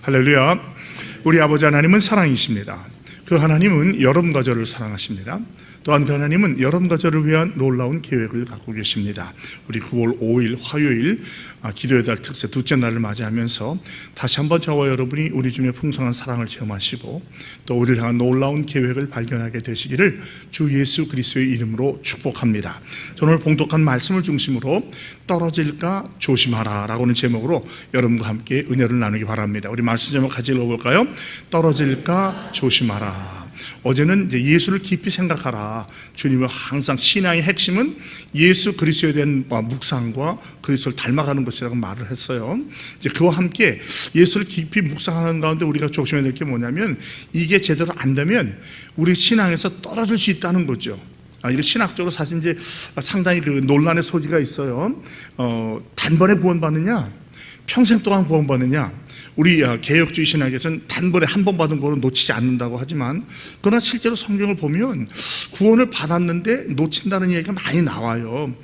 할렐루야. 우리 아버지 하나님은 사랑이십니다. 그 하나님은 여름과 저를 사랑하십니다. 또한 그 하나님은 여러분과 저를 위한 놀라운 계획을 갖고 계십니다. 우리 9월 5일 화요일 기도의 달 특세 둘째 날을 맞이하면서 다시 한번 저와 여러분이 우리 주님의 풍성한 사랑을 체험하시고 또 우리를 향한 놀라운 계획을 발견하게 되시기를 주 예수 그리스도의 이름으로 축복합니다. 저는 오늘 봉독한 말씀을 중심으로 떨어질까 조심하라 라고는 제목으로 여러분과 함께 은혜를 나누기 바랍니다. 우리 말씀 제목 같이 읽어볼까요? 떨어질까 조심하라. 어제는 이제 예수를 깊이 생각하라. 주님은 항상 신앙의 핵심은 예수 그리스도에 대한 묵상과 그리스도를 닮아가는 것이라고 말을 했어요. 이제 그와 함께 예수를 깊이 묵상하는 가운데 우리가 조심해야 될 게 뭐냐면 이게 제대로 안 되면 우리 신앙에서 떨어질 수 있다는 거죠. 이거 신학적으로 사실 이제 상당히 그 논란의 소지가 있어요. 단번에 구원받느냐, 평생 동안 구원받느냐. 우리 개혁주의 신학에서는 단번에 한 번 받은 거는 놓치지 않는다고 하지만 그러나 실제로 성경을 보면 구원을 받았는데 놓친다는 얘기가 많이 나와요.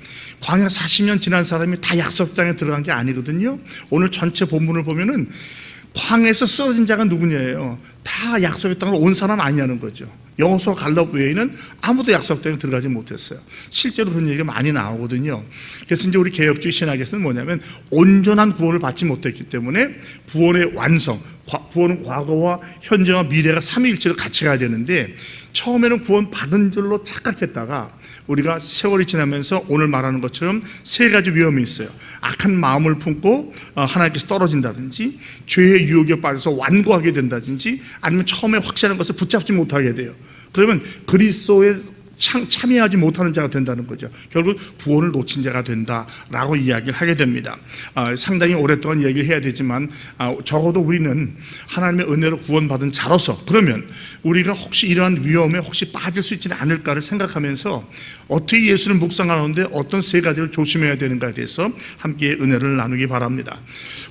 광야 40년 지난 사람이 다 약속 땅에 들어간 게 아니거든요. 오늘 전체 본문을 보면은 광야에서 쓰러진 자가 누구냐예요. 다 약속의 땅으로 온 사람 아니냐는 거죠. 여호수아 갈렙 외에는 아무도 약속 땅에 들어가지 못했어요. 실제로 그런 얘기가 많이 나오거든요. 그래서 이제 우리 개혁주의 신학에서는 뭐냐면 온전한 구원을 받지 못했기 때문에 구원의 완성, 구원은 과거와 현재와 미래가 삼위일체로 같이 가야 되는데 처음에는 구원 받은 줄로 착각했다가 우리가 세월이 지나면서 오늘 말하는 것처럼 세 가지 위험이 있어요. 악한 마음을 품고 하나님께서 떨어진다든지 죄의 유혹에 빠져서 완고하게 된다든지 아니면 처음에 확실한 것을 붙잡지 못하게 돼요. 그러면 그리스도에 참여하지 못하는 자가 된다는 거죠. 결국 구원을 놓친 자가 된다라고 이야기를 하게 됩니다. 상당히 오랫동안 얘기를 해야 되지만 적어도 우리는 하나님의 은혜로 구원받은 자로서 그러면 우리가 혹시 이러한 위험에 혹시 빠질 수 있지는 않을까를 생각하면서 어떻게 예수를 묵상하는데 어떤 세 가지를 조심해야 되는가에 대해서 함께 은혜를 나누기 바랍니다.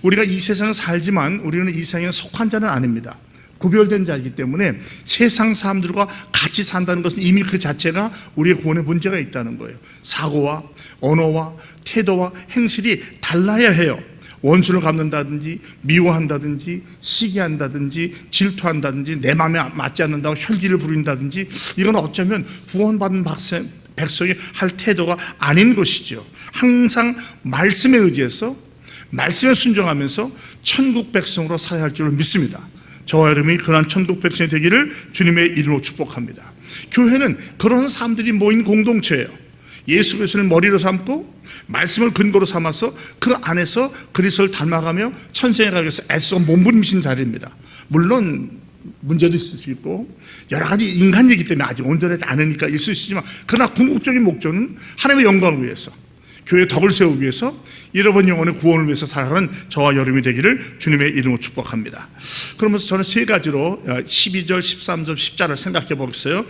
우리가 이 세상에 살지만 우리는 이 세상에 속한 자는 아닙니다. 구별된 자이기 때문에 세상 사람들과 같이 산다는 것은 이미 그 자체가 우리의 구원에 문제가 있다는 거예요. 사고와 언어와 태도와 행실이 달라야 해요. 원수를 갚는다든지 미워한다든지 시기한다든지 질투한다든지 내 마음에 맞지 않는다고 혈기를 부린다든지 이건 어쩌면 구원받은 백성이 할 태도가 아닌 것이죠. 항상 말씀에 의지해서 말씀에 순종하면서 천국 백성으로 살아야 할 줄을 믿습니다. 저와 여러분이 그러한 천국 백성이 되기를 주님의 이름으로 축복합니다. 교회는 그런 사람들이 모인 공동체예요. 예수 그리스도를 머리로 삼고 말씀을 근거로 삼아서 그 안에서 그리스도를 닮아가며 천생에 가기 위해서 애써 몸부림친 자리입니다. 물론 문제도 있을 수 있고 여러 가지 인간이기 때문에 아직 온전하지 않으니까 있을 수 있지만 그러나 궁극적인 목적은 하나님의 영광을 위해서 교회의 덕을 세우기 위해서 잃어버린 영혼의 구원을 위해서 살아가는 저와 여러분이 되기를 주님의 이름으로 축복합니다. 그러면서 저는 세 가지로 12절, 13절, 10절을 생각해 보겠어요.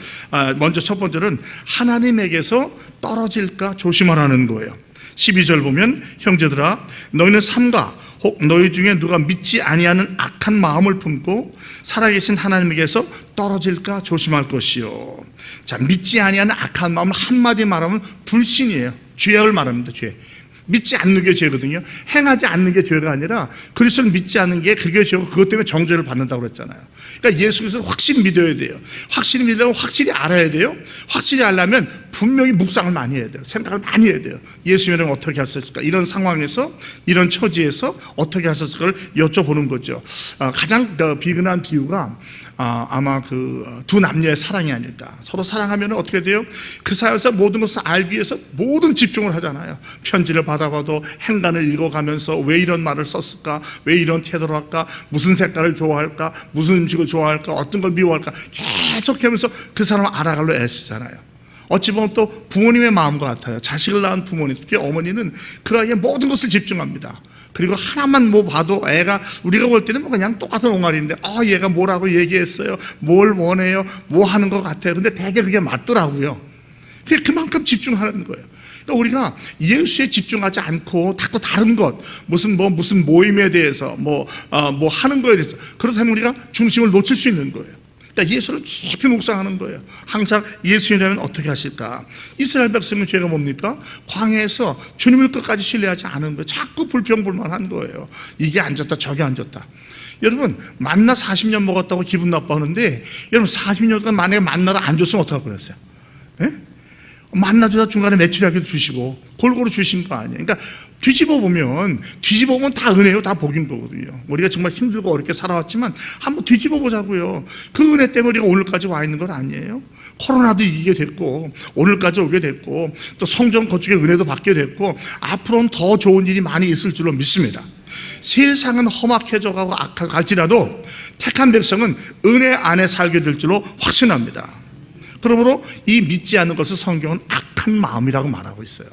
먼저 첫 번째는 하나님에게서 떨어질까 조심하라는 거예요. 12절 보면 형제들아 너희는 삼가 혹 너희 중에 누가 믿지 아니하는 악한 마음을 품고 살아계신 하나님에게서 떨어질까 조심할 것이요. 자, 믿지 아니하는 악한 마음 한마디 말하면 불신이에요. 죄악을 말합니다. 죄. 믿지 않는 게 죄거든요. 행하지 않는 게 죄가 아니라 그리스도를 믿지 않는 게 그게 죄고 그것 때문에 정죄를 받는다고 그랬잖아요. 그러니까 예수 그리스도를 확실히 믿어야 돼요. 확실히 믿으려면 확실히 알아야 돼요. 확실히 알려면 분명히 묵상을 많이 해야 돼요. 생각을 많이 해야 돼요. 예수님은 어떻게 하셨을까? 이런 상황에서 이런 처지에서 어떻게 하셨을까를 여쭤보는 거죠. 가장 비근한 비유가 아마 그 두 남녀의 사랑이 아닐까. 서로 사랑하면 어떻게 돼요? 그 사이에서 모든 것을 알기 위해서 모든 집중을 하잖아요. 편지를 받아봐도 행간을 읽어가면서 왜 이런 말을 썼을까? 왜 이런 태도를 할까? 무슨 색깔을 좋아할까? 무슨 음식을 좋아할까? 어떤 걸 미워할까? 계속하면서 그 사람을 알아가려 애쓰잖아요. 어찌 보면 또 부모님의 마음과 같아요. 자식을 낳은 부모님, 특히 어머니는 그 아이의 모든 것을 집중합니다. 그리고 하나만 뭐 봐도 애가 우리가 볼 때는 뭐 그냥 똑같은 옹알이인데 얘가 뭐라고 얘기했어요, 뭘 원해요, 뭐 하는 것 같아요. 근데 되게 그게 맞더라고요. 그게 그만큼 집중하는 거예요. 그러니까 우리가 예수에 집중하지 않고 자꾸 다른 것, 무슨 모임에 대해서 뭐 하는 거에 대해서 그렇다면 우리가 중심을 놓칠 수 있는 거예요. 그러니까 예수를 깊이 묵상하는 거예요. 항상 예수님이라면 어떻게 하실까? 이스라엘 백성의 죄가 뭡니까? 광야에서 주님을 끝까지 신뢰하지 않은 거예요. 자꾸 불평불만한 거예요. 이게 안 좋다 저게 안 좋다. 여러분, 만나 40년 먹었다고 기분 나빠하는데, 여러분 40년 동안 만약에 만나를 안 줬으면 어떡할 뻔했어요? 예? 만나주다 중간에 매출하기도 주시고 골고루 주신 거 아니에요. 그러니까 뒤집어 보면 다 은혜요, 다 복인 거거든요. 우리가 정말 힘들고 어렵게 살아왔지만 한번 뒤집어 보자고요. 그 은혜 때문에 우리가 오늘까지 와 있는 건 아니에요. 코로나도 이기게 됐고 오늘까지 오게 됐고 또 성전 건축의 은혜도 받게 됐고 앞으로는 더 좋은 일이 많이 있을 줄로 믿습니다. 세상은 험악해져 가고 악할지라도 택한 백성은 은혜 안에 살게 될 줄로 확신합니다. 그러므로 이 믿지 않는 것을 성경은 악한 마음이라고 말하고 있어요.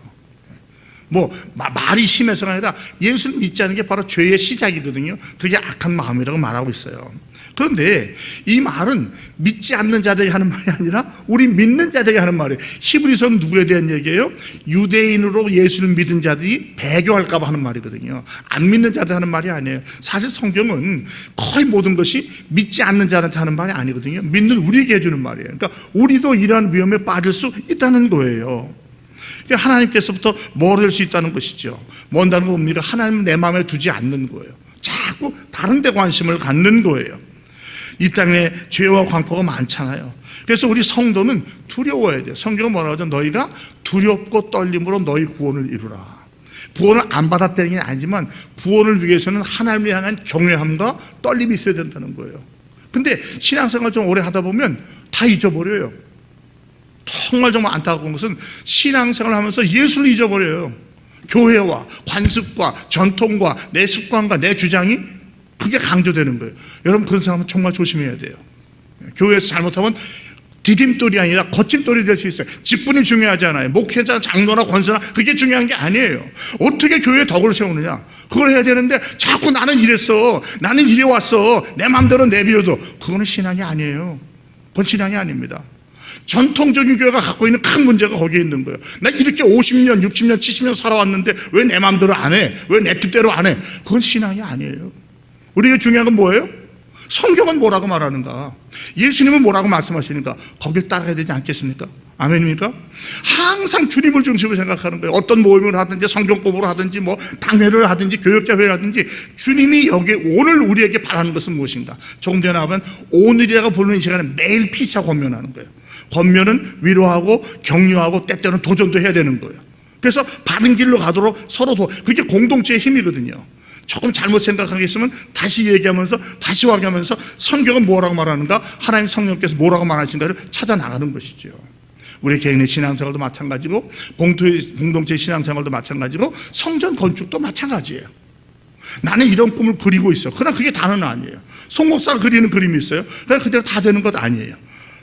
말이 심해서가 아니라 예수를 믿지 않는 게 바로 죄의 시작이거든요. 그게 악한 마음이라고 말하고 있어요. 그런데 이 말은 믿지 않는 자들이 하는 말이 아니라 우리 믿는 자들이 하는 말이에요. 히브리서는 누구에 대한 얘기예요? 유대인으로 예수를 믿은 자들이 배교할까 봐 하는 말이거든요. 안 믿는 자들 하는 말이 아니에요. 사실 성경은 거의 모든 것이 믿지 않는 자한테 하는 말이 아니거든요. 믿는 우리에게 해주는 말이에요. 그러니까 우리도 이러한 위험에 빠질 수 있다는 거예요. 하나님께서부터 멀어질 수 있다는 것이죠. 먼다는 건 뭡니까? 하나님은 내 마음에 두지 않는 거예요. 자꾸 다른 데 관심을 갖는 거예요. 이 땅에 죄와 광포가 많잖아요. 그래서 우리 성도는 두려워야 돼요. 성경은 뭐라고 하죠? 너희가 두렵고 떨림으로 너희 구원을 이루라. 구원을 안 받았다는 게 아니지만 구원을 위해서는 하나님을 향한 경외함과 떨림이 있어야 된다는 거예요. 근데 신앙생활 좀 오래 하다 보면 다 잊어버려요. 정말 안타까운 것은 신앙생활을 하면서 예수를 잊어버려요. 교회와 관습과 전통과 내 습관과 내 주장이 그게 강조되는 거예요. 여러분 그런 사람은 정말 조심해야 돼요. 교회에서 잘못하면 디딤돌이 아니라 거침돌이 될 수 있어요. 직분이 중요하지 않아요. 목회자, 장로나 권사나 그게 중요한 게 아니에요. 어떻게 교회에 덕을 세우느냐 그걸 해야 되는데 자꾸 나는 이랬어, 나는 이래 왔어, 내 마음대로 내비려도 그거는 신앙이 아니에요. 그건 신앙이 아닙니다. 전통적인 교회가 갖고 있는 큰 문제가 거기에 있는 거예요. 나 이렇게 50년, 60년, 70년 살아왔는데 왜 내 마음대로 안 해? 왜 내 뜻대로 안 해? 그건 신앙이 아니에요. 우리에게 중요한 건 뭐예요? 성경은 뭐라고 말하는가? 예수님은 뭐라고 말씀하시는가? 거길 따라가야 되지 않겠습니까? 아멘입니까? 항상 주님을 중심으로 생각하는 거예요. 어떤 모임을 하든지 성경법으로 하든지 당회를 하든지 교역자회를 하든지 주님이 여기 오늘 우리에게 바라는 것은 무엇인가? 조금 전에 하면 오늘이라고 부르는 이 시간에 매일 피차 권면하는 거예요. 권면은 위로하고 격려하고 때때로는 도전도 해야 되는 거예요. 그래서 바른 길로 가도록 서로 그게 공동체의 힘이거든요. 조금 잘못 생각하겠으면 다시 얘기하면서 다시 확인하면서 성경은 뭐라고 말하는가, 하나님 성령께서 뭐라고 말하신가를 찾아 나가는 것이죠. 우리 개인의 신앙생활도 마찬가지고 공동체 신앙생활도 마찬가지고 성전 건축도 마찬가지예요. 나는 이런 꿈을 그리고 있어. 그러나 그게 다는 아니에요. 송 목사가 그리는 그림이 있어요. 그냥 그대로 다 되는 것 아니에요.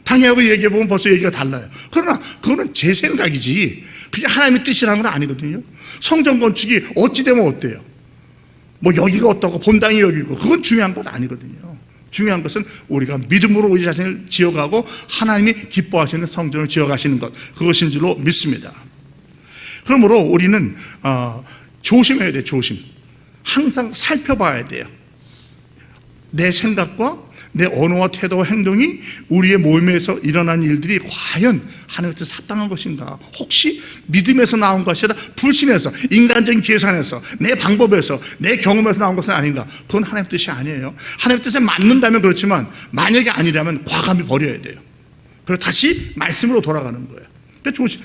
당회하고 얘기해보면 벌써 얘기가 달라요. 그러나 그거는 제 생각이지 그게 하나님의 뜻이라는 건 아니거든요. 성전 건축이 어찌 되면 어때요? 여기가 어떻고 본당이 여기고 그건 중요한 건 아니거든요. 중요한 것은 우리가 믿음으로 우리 자신을 지어가고 하나님이 기뻐하시는 성전을 지어가시는 것, 그것인 줄로 믿습니다. 그러므로 우리는 조심해야 돼요. 조심. 항상 살펴봐야 돼요. 내 생각과 내 언어와 태도와 행동이 우리의 모임에서 일어난 일들이 과연 하나님의 뜻에 합당한 것인가? 혹시 믿음에서 나온 것이 아니라 불신에서, 인간적인 계산에서, 내 방법에서, 내 경험에서 나온 것은 아닌가? 그건 하나님의 뜻이 아니에요. 하나님의 뜻에 맞는다면 그렇지만 만약에 아니라면 과감히 버려야 돼요. 그리고 다시 말씀으로 돌아가는 거예요.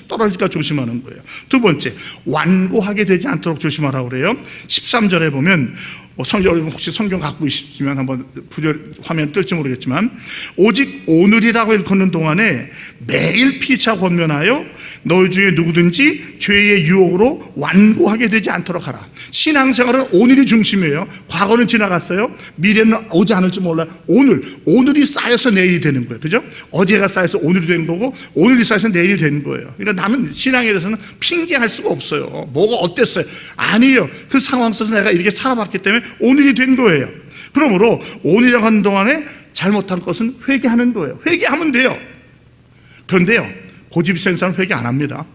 떨어질까 조심하는 거예요. 두 번째, 완고하게 되지 않도록 조심하라고 그래요. 13절에 보면 여러분 혹시 성경 갖고 있으면 한번 화면 뜰지 모르겠지만 오직 오늘이라고 일컫는 동안에 매일 피차 권면하여 너희 중에 누구든지 죄의 유혹으로 완고하게 되지 않도록 하라. 신앙생활은 오늘이 중심이에요. 과거는 지나갔어요. 미래는 오지 않을지 몰라요. 오늘이 쌓여서 내일이 되는 거예요. 그죠? 어제가 쌓여서 오늘이 되는 거고 오늘이 쌓여서 내일이 되는 거예요. 그러니까 나는 신앙에 대해서는 핑계할 수가 없어요. 뭐가 어땠어요? 아니에요. 그 상황 속에서 내가 이렇게 살아봤기 때문에 오늘이 된 거예요. 그러므로 오늘이라고 하는 동안에 잘못한 것은 회개하는 거예요. 회개하면 돼요. 그런데요, 고집이 센 사람은 회개 안 합니다.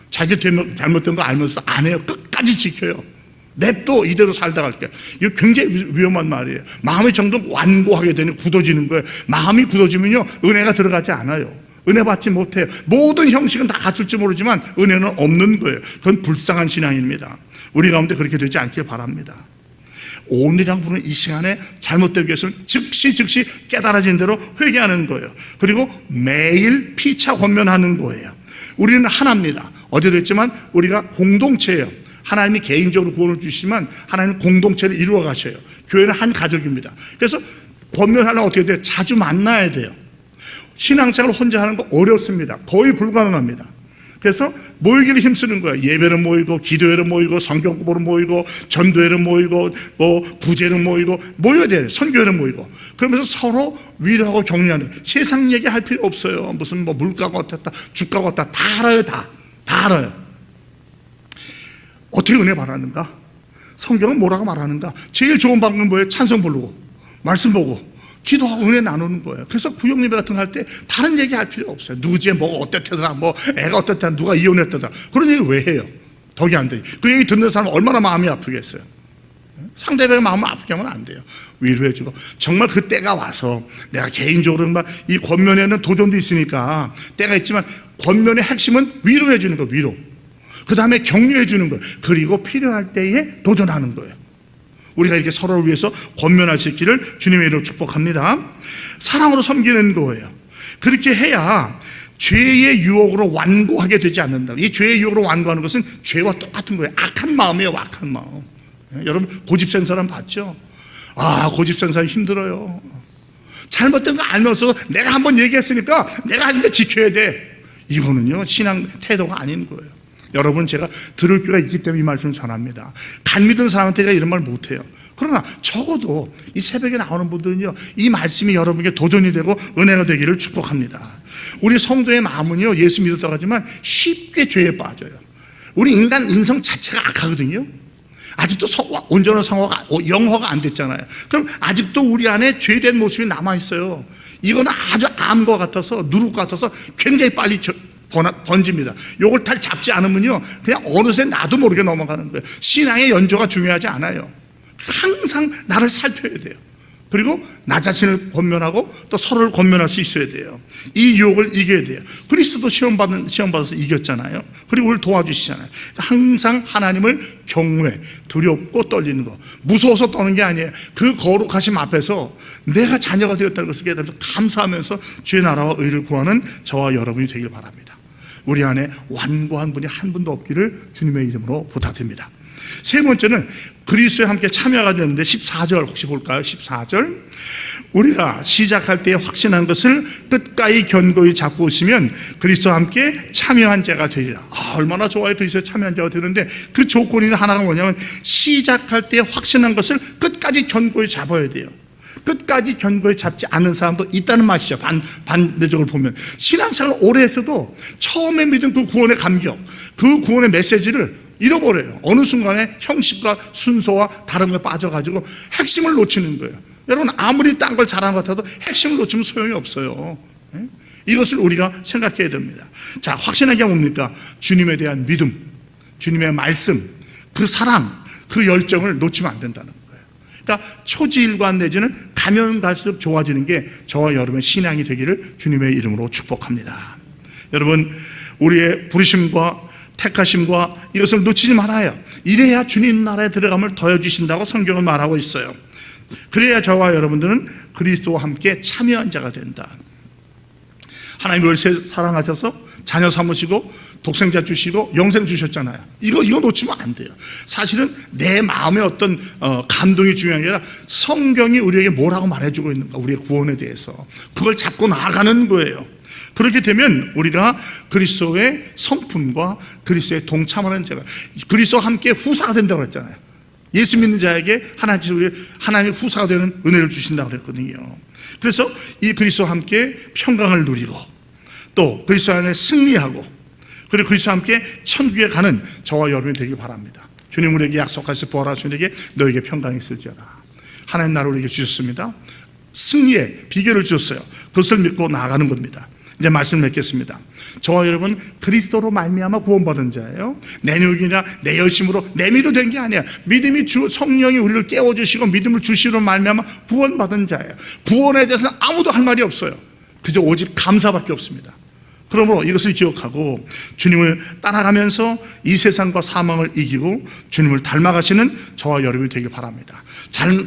자기 잘못된 거 알면서 안 해요. 끝까지 지켜요. 냅둬 이대로 살다 갈게요. 이거 굉장히 위험한 말이에요. 마음이 점점 완고하게 되는, 굳어지는 거예요. 마음이 굳어지면요 은혜가 들어가지 않아요. 은혜 받지 못해요. 모든 형식은 다 갖출지 모르지만 은혜는 없는 거예요. 그건 불쌍한 신앙입니다. 우리 가운데 그렇게 되지 않길 바랍니다. 오늘이라고 부르는 이 시간에 잘못된 것을 즉시 깨달아진 대로 회개하는 거예요. 그리고 매일 피차 권면하는 거예요. 우리는 하나입니다. 어제도 했지만 우리가 공동체예요. 하나님이 개인적으로 구원을 주시지만 하나님은 공동체를 이루어 가셔요. 교회는 한 가족입니다. 그래서 권면하려면 어떻게 돼요? 자주 만나야 돼요. 신앙생활을 혼자 하는 거 어렵습니다. 거의 불가능합니다. 그래서 모이기를 힘쓰는 거예요. 예배는 모이고, 기도회는 모이고, 성경 공부는 모이고, 전도회는 모이고, 구제는 모이고, 모여야 돼요. 선교회는 모이고. 그러면서 서로 위로하고 격려하는 거예요. 세상 얘기할 필요 없어요. 무슨 물가가 어떻다, 주가가 어떻다, 다 알아요. 다 알아요. 어떻게 은혜 받았는가? 성경은 뭐라고 말하는가? 제일 좋은 방법은 뭐예요? 찬송 부르고, 말씀 보고, 기도하고 은혜 나누는 거예요. 그래서 구역예배 같은 거 할 때 다른 얘기 할 필요 없어요. 누구 집에 뭐가 어땠더라, 애가 어땠더라, 누가 이혼했더라. 그런 얘기 왜 해요? 덕이 안 되지. 그 얘기 듣는 사람은 얼마나 마음이 아프겠어요. 상대방의 마음을 아프게 하면 안 돼요. 위로해주고. 정말 그 때가 와서 내가 개인적으로 이 권면에는 도전도 있으니까 때가 있지만 권면의 핵심은 위로해주는 거예요. 위로. 그 다음에 격려해주는 거예요. 그리고 필요할 때에 도전하는 거예요. 우리가 이렇게 서로를 위해서 권면할 수 있기를 주님의 이름으로 축복합니다. 사랑으로 섬기는 거예요. 그렇게 해야 죄의 유혹으로 완고하게 되지 않는다. 이 죄의 유혹으로 완고하는 것은 죄와 똑같은 거예요. 악한 마음이에요. 악한 마음. 여러분 고집센 사람 봤죠? 고집센 사람 힘들어요. 잘못된 거 알면서 내가 한번 얘기했으니까 내가 하신 거 지켜야 돼. 이거는요 신앙 태도가 아닌 거예요. 여러분 제가 들을 귀가 있기 때문에 이 말씀을 전합니다. 간 믿은 사람한테 제가 이런 말 못해요. 그러나 적어도 이 새벽에 나오는 분들은요 이 말씀이 여러분에게 도전이 되고 은혜가 되기를 축복합니다. 우리 성도의 마음은요 예수 믿었다고 하지만 쉽게 죄에 빠져요. 우리 인성 자체가 악하거든요. 아직도 온전한 영화가 안 됐잖아요. 그럼 아직도 우리 안에 죄된 모습이 남아있어요. 이거는 아주 암과 같아서 누룩 같아서 굉장히 빨리 번집니다. 요걸 잘 잡지 않으면요 그냥 어느새 나도 모르게 넘어가는 거예요. 신앙의 연조가 중요하지 않아요. 항상 나를 살펴야 돼요. 그리고 나 자신을 권면하고 또 서로를 권면할 수 있어야 돼요. 이 유혹을 이겨야 돼요. 그리스도 시험 받아서 이겼잖아요. 그리고 우리를 도와주시잖아요. 항상 하나님을 경외, 두렵고 떨리는 거. 무서워서 떠는 게 아니에요. 그 거룩하심 앞에서 내가 자녀가 되었다는 것을 깨달아서 감사하면서 주의 나라와 의를 구하는 저와 여러분이 되길 바랍니다. 우리 안에 완고한 분이 한 분도 없기를 주님의 이름으로 부탁드립니다. 세 번째는 그리스도에 함께 참여가 되는데 14절 혹시 볼까요? 14절 우리가 시작할 때 확신한 것을 끝까지 견고히 잡고 있으면 그리스도와 함께 참여한 자가 되리라. 얼마나 좋아요. 그리스도에 참여한 자가 되는데 그 조건이 하나가 뭐냐면 시작할 때 확신한 것을 끝까지 견고히 잡아야 돼요. 끝까지 견고히 잡지 않은 사람도 있다는 맛이죠. 반대적으로 보면 신앙생활 오래 했어도 처음에 믿은 그 구원의 감격, 그 구원의 메시지를 잃어버려요. 어느 순간에 형식과 순서와 다른 거에 빠져가지고 핵심을 놓치는 거예요. 여러분 아무리 딴 걸 잘하는 것 같아도 핵심을 놓치면 소용이 없어요. 이것을 우리가 생각해야 됩니다. 자, 확신한 게 뭡니까? 주님에 대한 믿음, 주님의 말씀, 그 사랑, 그 열정을 놓치면 안 된다는 거예요. 그러니까 초지일관 내지는 가면 갈수록 좋아지는 게 저와 여러분의 신앙이 되기를 주님의 이름으로 축복합니다. 여러분 우리의 부르심과 택하심과 이것을 놓치지 말아요. 이래야 주님 나라에 들어감을 더해주신다고 성경은 말하고 있어요. 그래야 저와 여러분들은 그리스도와 함께 참여한 자가 된다. 하나님이 우리를 사랑하셔서 자녀 삼으시고 독생자 주시고 영생 주셨잖아요. 이거 놓치면 안 돼요. 사실은 내 마음의 어떤 감동이 중요한 게 아니라 성경이 우리에게 뭐라고 말해주고 있는가, 우리의 구원에 대해서 그걸 잡고 나아가는 거예요. 그렇게 되면 우리가 그리스도의 성품과 그리스도의 동참하는 자가, 그리스도와 함께 후사가 된다고 그랬잖아요. 예수 믿는 자에게 하나님의 후사가 되는 은혜를 주신다고 그랬거든요. 그래서 이 그리스도와 함께 평강을 누리고 또 그리스도 안에 승리하고 그리고 그리스도와 함께 천국에 가는 저와 여러분이 되길 바랍니다. 주님 우리에게 약속하신 부활하신 이에게 너에게 평강이 있을지어다. 하나님 나를 우리에게 주셨습니다. 승리의 비결을 주셨어요. 그것을 믿고 나아가는 겁니다. 이제 말씀을 맺겠습니다. 저와 여러분 그리스도로 말미암아 구원받은 자예요. 내 능력이나 내 열심으로 내 미로 된 게 아니야. 믿음이 성령이 우리를 깨워주시고 믿음을 주시로 말미암아 구원받은 자예요. 구원에 대해서는 아무도 할 말이 없어요. 그저 오직 감사밖에 없습니다. 그러므로 이것을 기억하고 주님을 따라가면서 이 세상과 사망을 이기고 주님을 닮아가시는 저와 여러분이 되길 바랍니다.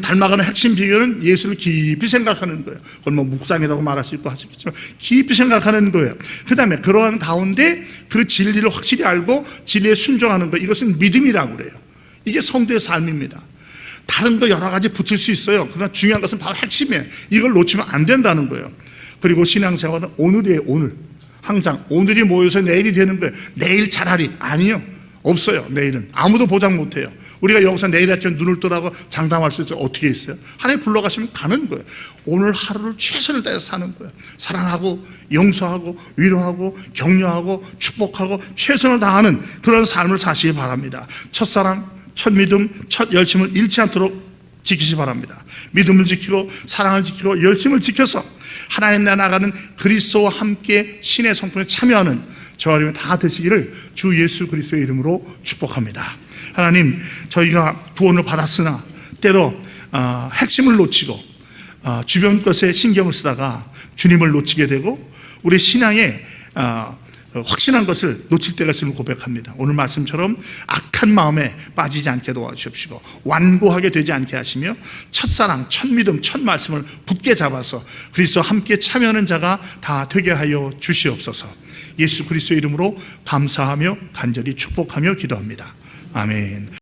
닮아가는 핵심 비결은 예수를 깊이 생각하는 거예요. 그건 뭐 묵상이라고 말할 수 있고 할 수 있겠지만 깊이 생각하는 거예요. 그 다음에 그러한 가운데 그 진리를 확실히 알고 진리에 순종하는 거, 이것은 믿음이라고 그래요. 이게 성도의 삶입니다. 다른 거 여러 가지 붙을 수 있어요. 그러나 중요한 것은 바로 핵심이에요. 이걸 놓치면 안 된다는 거예요. 그리고 신앙생활은 오늘이에요. 오늘. 항상 오늘이 모여서 내일이 되는 거예요. 내일 차라리. 아니요. 없어요. 내일은. 아무도 보장 못해요. 우리가 여기서 내일 아침 눈을 뜨라고 장담할 수 있어요. 어떻게 있어요? 하나님 불러가시면 가는 거예요. 오늘 하루를 최선을 다해서 사는 거예요. 사랑하고 용서하고 위로하고 격려하고 축복하고 최선을 다하는 그런 삶을 사시기 바랍니다. 첫사랑, 첫 믿음, 첫 열심을 잃지 않도록 지키시 바랍니다. 믿음을 지키고 사랑을 지키고 열심을 지켜서 하나님 나라 나가는 그리스도와 함께 신의 성품에 참여하는 저와 여러분 다 되시기를 주 예수 그리스도의 이름으로 축복합니다. 하나님, 저희가 구원을 받았으나 때로 핵심을 놓치고 주변 것에 신경을 쓰다가 주님을 놓치게 되고 우리 신앙에 확신한 것을 놓칠 때가 있음을 고백합니다. 오늘 말씀처럼 악한 마음에 빠지지 않게 도와주십시고 완고하게 되지 않게 하시며 첫사랑, 첫 믿음, 첫 말씀을 굳게 잡아서 그리스도와 함께 참여하는 자가 다 되게 하여 주시옵소서. 예수 그리스도의 이름으로 감사하며 간절히 축복하며 기도합니다. 아멘.